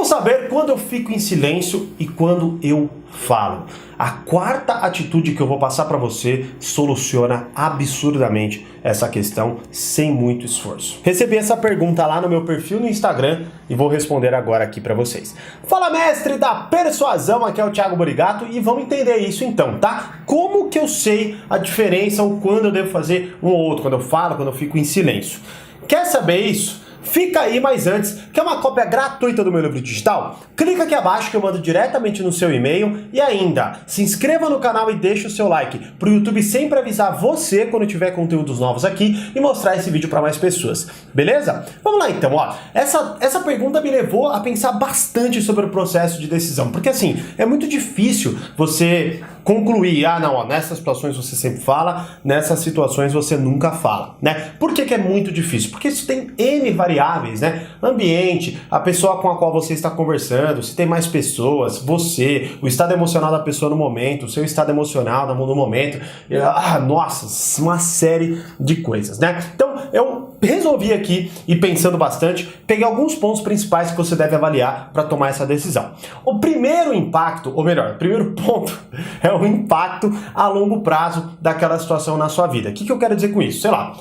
Como saber quando eu fico em silêncio e quando eu falo? A quarta atitude que eu vou passar para você soluciona absurdamente essa questão sem muito esforço. Recebi essa pergunta lá no meu perfil no Instagram e vou responder agora aqui para vocês. Fala, mestre da persuasão, aqui é o Thiago Borigato e vamos entender isso então, tá? Como que eu sei a diferença ou quando eu devo fazer um ou outro, quando eu falo, quando eu fico em silêncio? Quer saber isso? Fica aí, mas antes, quer uma cópia gratuita do meu livro digital? Clica aqui abaixo que eu mando diretamente no seu e-mail e ainda, se inscreva no canal e deixa o seu like para o YouTube sempre avisar você quando tiver conteúdos novos aqui e mostrar esse vídeo para mais pessoas, beleza? Vamos lá então, ó. Essa pergunta me levou a pensar bastante sobre o processo de decisão, porque assim, é muito difícil você concluir, nessas situações você sempre fala, nessas situações você nunca fala, né? Por que que é muito difícil? Porque isso tem N variáveis, né? Ambiente, a pessoa com a qual você está conversando, se tem mais pessoas, você, o estado emocional da pessoa no momento, o seu estado emocional no momento, nossa, uma série de coisas, né? Então, eu resolvi aqui, e pensando bastante, peguei alguns pontos principais que você deve avaliar para tomar essa decisão. O primeiro impacto, ou melhor, o primeiro ponto é o impacto a longo prazo daquela situação na sua vida. O que eu quero dizer com isso? Sei lá,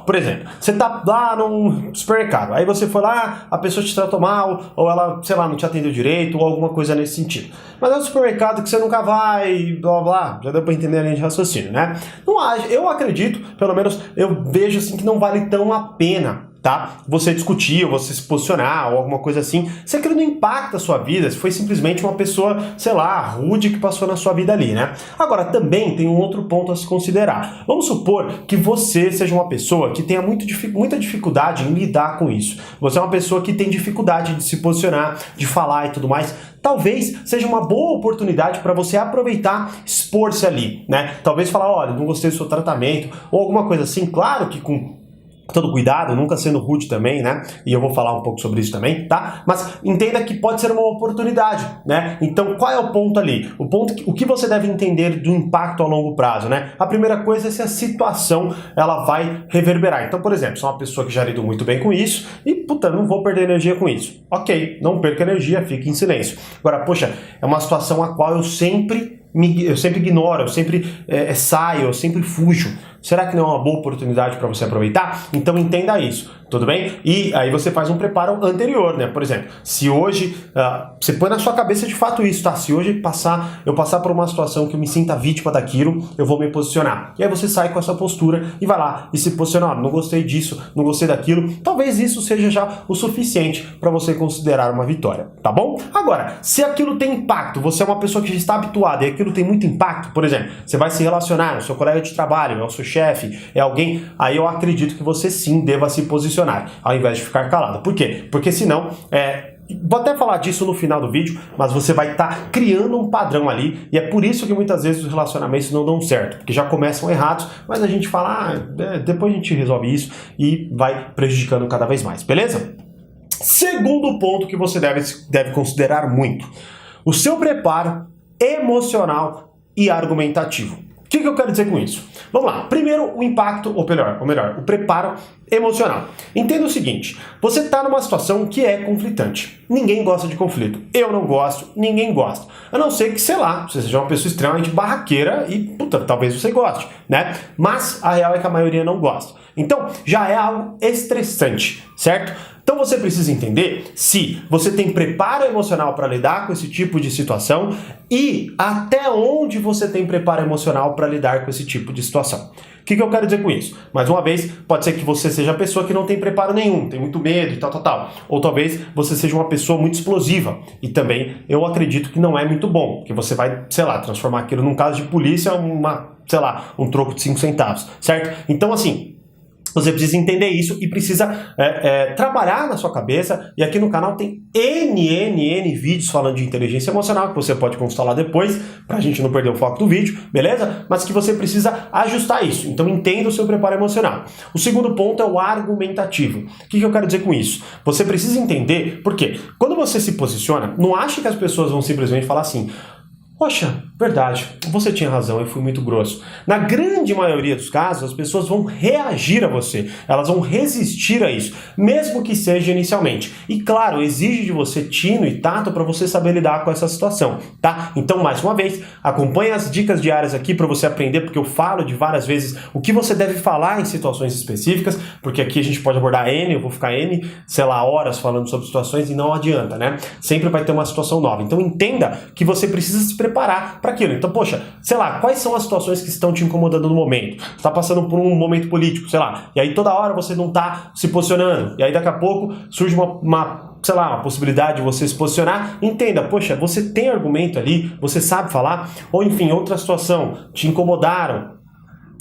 por exemplo, você tá lá num supermercado, aí você foi lá, a pessoa te tratou mal, ou ela, sei lá, não te atendeu direito, ou alguma coisa nesse sentido. Mas é um supermercado que você nunca vai, blá blá, já deu para entender a linha de raciocínio, né? Eu acredito, pelo menos eu vejo assim que não vale tão a pena, tá? Você discutir, ou você se posicionar, ou alguma coisa assim, se aquilo não impacta a sua vida, se foi simplesmente uma pessoa, sei lá, rude que passou na sua vida ali, né? Agora, também tem um outro ponto a se considerar. Vamos supor que você seja uma pessoa que tenha muita dificuldade em lidar com isso. Você é uma pessoa que tem dificuldade de se posicionar, de falar e tudo mais. Talvez seja uma boa oportunidade para você aproveitar, expor-se ali, né? Talvez falar, olha, não gostei do seu tratamento, ou alguma coisa assim, claro que com todo cuidado, nunca sendo rude também, né? E eu vou falar um pouco sobre isso também, tá? Mas entenda que pode ser uma oportunidade, né? Então, qual é o ponto ali? O que você deve entender do impacto a longo prazo, né? A primeira coisa é se a situação, ela vai reverberar. Então, por exemplo, sou uma pessoa que já lidou muito bem com isso e, não vou perder energia com isso. Ok, não perca energia, fique em silêncio. Agora, poxa, é uma situação a qual eu sempre ignoro, eu sempre saio, eu sempre fujo. Será que não é uma boa oportunidade para você aproveitar? Então entenda isso, tudo bem? E aí você faz um preparo anterior, né? Por exemplo, se hoje, você põe na sua cabeça de fato isso, tá? Se hoje eu passar por uma situação que eu me sinta vítima daquilo, eu vou me posicionar. E aí você sai com essa postura e vai lá e se posiciona. Não gostei disso, não gostei daquilo. Talvez isso seja já o suficiente para você considerar uma vitória, tá bom? Agora, se aquilo tem impacto, você é uma pessoa que já está habituada e aquilo tem muito impacto, por exemplo, você vai se relacionar, o seu colega de trabalho, é o seu chefe, é alguém, aí eu acredito que você sim deva se posicionar, ao invés de ficar calado. Por quê? Porque senão, vou até falar disso no final do vídeo, mas você vai estar criando um padrão ali, e é por isso que muitas vezes os relacionamentos não dão certo, porque já começam errados, mas a gente fala, depois a gente resolve isso, e vai prejudicando cada vez mais, beleza? Segundo ponto que você deve considerar muito, o seu preparo emocional e argumentativo. O que eu quero dizer com isso? Vamos lá. Primeiro, o impacto, ou melhor, o preparo emocional. Entenda o seguinte, você está numa situação que é conflitante. Ninguém gosta de conflito. Eu não gosto, ninguém gosta. A não ser que, sei lá, você seja uma pessoa extremamente barraqueira e, talvez você goste, né? Mas a real é que a maioria não gosta. Então, já é algo estressante, certo? Então você precisa entender se você tem preparo emocional para lidar com esse tipo de situação e até onde você tem preparo emocional para lidar com esse tipo de situação. O que eu quero dizer com isso? Mais uma vez, pode ser que você seja a pessoa que não tem preparo nenhum, tem muito medo e tal. Ou talvez você seja uma pessoa muito explosiva. E também eu acredito que não é muito bom, que você vai, sei lá, transformar aquilo num caso de polícia, um troco de 5 centavos, certo? Então, assim, você precisa entender isso e precisa trabalhar na sua cabeça. E aqui no canal tem N vídeos falando de inteligência emocional que você pode consultar lá depois, pra gente não perder o foco do vídeo, beleza? Mas que você precisa ajustar isso. Então entenda o seu preparo emocional. O segundo ponto é o argumentativo. O que eu quero dizer com isso? Você precisa entender, porque quando você se posiciona, não acha que as pessoas vão simplesmente falar assim, poxa, verdade, você tinha razão, eu fui muito grosso. Na grande maioria dos casos, as pessoas vão reagir a você, elas vão resistir a isso, mesmo que seja inicialmente. E claro, exige de você tino e tato para você saber lidar com essa situação, tá? Então, mais uma vez, acompanhe as dicas diárias aqui para você aprender, porque eu falo de várias vezes o que você deve falar em situações específicas, porque aqui a gente pode abordar N, eu vou ficar N, sei lá, horas falando sobre situações e não adianta, né? Sempre vai ter uma situação nova. Então, entenda que você precisa se preparar para aquilo. Então, poxa, sei lá, quais são as situações que estão te incomodando no momento? Você está passando por um momento político, sei lá, e aí toda hora você não está se posicionando, e aí daqui a pouco surge sei lá, uma possibilidade de você se posicionar. Entenda, poxa, você tem argumento ali, você sabe falar, ou enfim, outra situação, te incomodaram,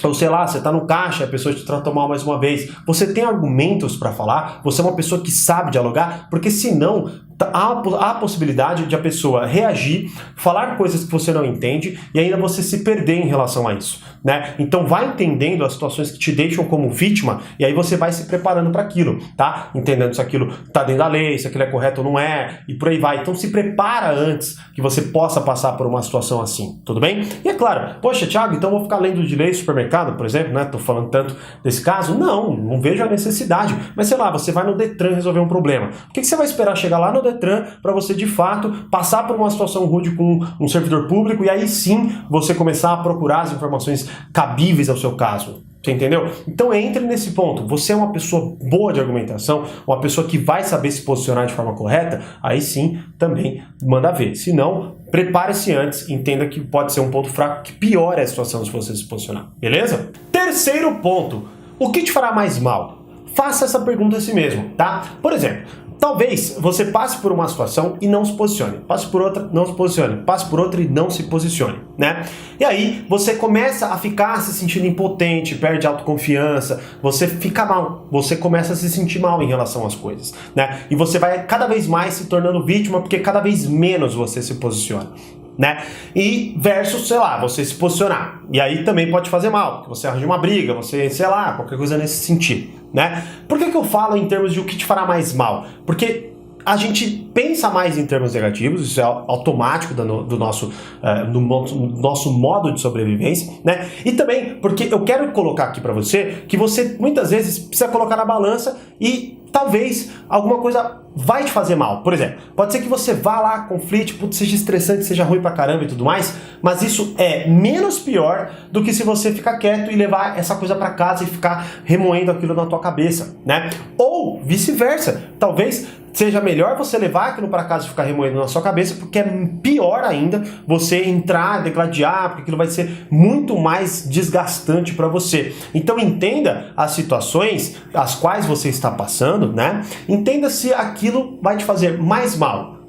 ou sei lá, você está no caixa, a pessoa te tratou mal mais uma vez. Você tem argumentos para falar, você é uma pessoa que sabe dialogar, porque senão há a possibilidade de a pessoa reagir, falar coisas que você não entende e ainda você se perder em relação a isso, né? Então vai entendendo as situações que te deixam como vítima e aí você vai se preparando para aquilo, tá? Entendendo se aquilo tá dentro da lei, se aquilo é correto ou não é, e por aí vai. Então se prepara antes que você possa passar por uma situação assim, tudo bem? E é claro, poxa, Thiago, então eu vou ficar lendo de lei no supermercado, por exemplo, né? Tô falando tanto desse caso. Não vejo a necessidade. Mas sei lá, você vai no Detran resolver um problema. Por que você vai esperar chegar lá no Detran para você de fato passar por uma situação rude com um servidor público e aí sim você começar a procurar as informações cabíveis ao seu caso? Você entendeu? Então entre nesse ponto. Você é uma pessoa boa de argumentação, uma pessoa que vai saber se posicionar de forma correta, aí sim também manda ver. Se não, prepare-se antes, entenda que pode ser um ponto fraco que piora a situação se você se posicionar. Beleza? Terceiro ponto. O que te fará mais mal? Faça essa pergunta a si mesmo, tá? Por exemplo, talvez você passe por uma situação e não se posicione. Passe por outra, não se posicione. Passe por outra e não se posicione, né? E aí você começa a ficar se sentindo impotente, perde autoconfiança, você fica mal, você começa a se sentir mal em relação às coisas, né? E você vai cada vez mais se tornando vítima porque cada vez menos você se posiciona, né? E versus, sei lá, você se posicionar. E aí também pode fazer mal, porque você arranja uma briga, você, sei lá, qualquer coisa nesse sentido, né? Por que eu falo em termos de o que te fará mais mal? Porque a gente pensa mais em termos negativos, isso é automático do nosso modo de sobrevivência, né? E também porque eu quero colocar aqui pra você que você muitas vezes precisa colocar na balança e talvez alguma coisa vai te fazer mal. Por exemplo, pode ser que você vá lá, conflite, seja estressante, seja ruim pra caramba e tudo mais, mas isso é menos pior do que se você ficar quieto e levar essa coisa pra casa e ficar remoendo aquilo na tua cabeça, né? Ou vice-versa, talvez seja melhor você levar aquilo para casa e ficar remoendo na sua cabeça, porque é pior ainda você entrar, degladiar, porque aquilo vai ser muito mais desgastante para você. Então entenda as situações as quais você está passando, né? Entenda se aquilo vai te fazer mais mal.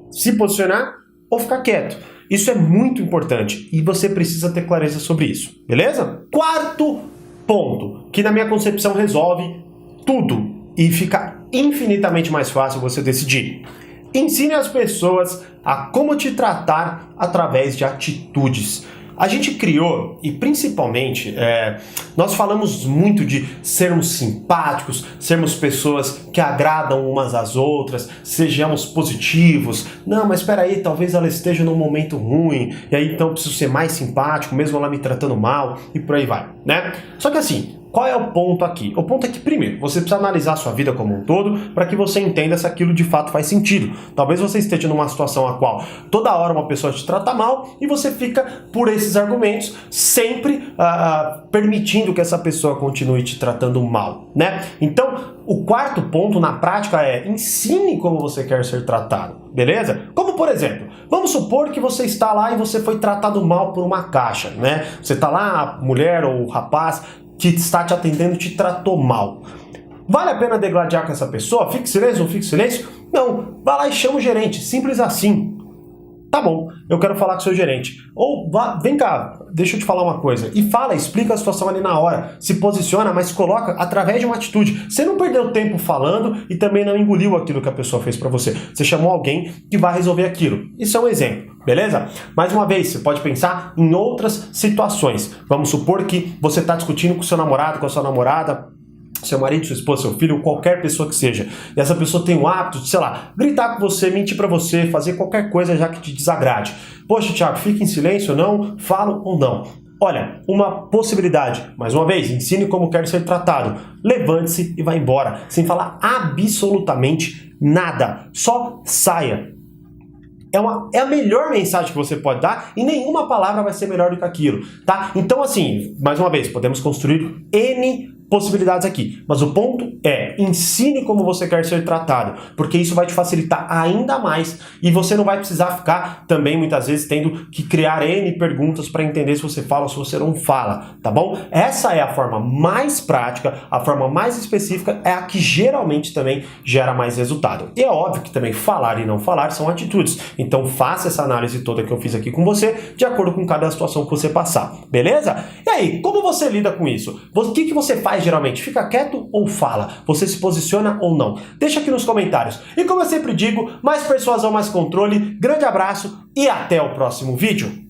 Se posicionar ou ficar quieto. Isso é muito importante e você precisa ter clareza sobre isso, beleza? Quarto ponto, que na minha concepção resolve tudo e fica infinitamente mais fácil você decidir. Ensine as pessoas a como te tratar através de atitudes. A gente criou, e principalmente, nós falamos muito de sermos simpáticos, sermos pessoas que agradam umas às outras, sejamos positivos. Não, mas espera aí, talvez ela esteja num momento ruim, e aí então eu preciso ser mais simpático, mesmo ela me tratando mal, e por aí vai, né? Só que assim, qual é o ponto aqui? O ponto é que, primeiro, você precisa analisar a sua vida como um todo para que você entenda se aquilo de fato faz sentido. Talvez você esteja numa situação a qual toda hora uma pessoa te trata mal e você fica por esses argumentos sempre permitindo que essa pessoa continue te tratando mal, né? Então, o quarto ponto na prática é ensine como você quer ser tratado, beleza? Como por exemplo, vamos supor que você está lá e você foi tratado mal por uma caixa, né? Você está lá, a mulher ou o rapaz que está te atendendo te tratou mal. Vale a pena degladiar com essa pessoa? Fique silêncio ou fique silêncio? Não, vá lá e chama o gerente, simples assim. Tá bom, eu quero falar com o seu gerente. Ou vem cá, deixa eu te falar uma coisa. E fala, explica a situação ali na hora. Se posiciona, mas coloca através de uma atitude. Você não perdeu tempo falando e também não engoliu aquilo que a pessoa fez pra você. Você chamou alguém que vai resolver aquilo. Isso é um exemplo, beleza? Mais uma vez, você pode pensar em outras situações. Vamos supor que você está discutindo com seu namorado, com a sua namorada, seu marido, sua esposa, seu filho, qualquer pessoa que seja, e essa pessoa tem o hábito de, sei lá, gritar com você, mentir pra você, fazer qualquer coisa já que te desagrade. Poxa, Thiago, fica em silêncio ou não? Falo ou não? Olha, uma possibilidade, mais uma vez, ensine como quer ser tratado. Levante-se e vá embora, sem falar absolutamente nada. Só saia. É a melhor mensagem que você pode dar e nenhuma palavra vai ser melhor do que aquilo, tá? Então, assim, mais uma vez, podemos construir N possibilidades aqui, mas o ponto é, ensine como você quer ser tratado, porque isso vai te facilitar ainda mais e você não vai precisar ficar também, muitas vezes, tendo que criar N perguntas para entender se você fala ou se você não fala, tá bom? Essa é a forma mais prática, a forma mais específica, é a que geralmente também gera mais resultado. E é óbvio que também falar e não falar são atitudes, então faça essa análise toda que eu fiz aqui com você, de acordo com cada situação que você passar, beleza? E aí, como você lida com isso? O que você faz geralmente? Fica quieto ou fala? Você se posiciona ou não? Deixa aqui nos comentários. E como eu sempre digo, mais persuasão, mais controle. Grande abraço e até o próximo vídeo.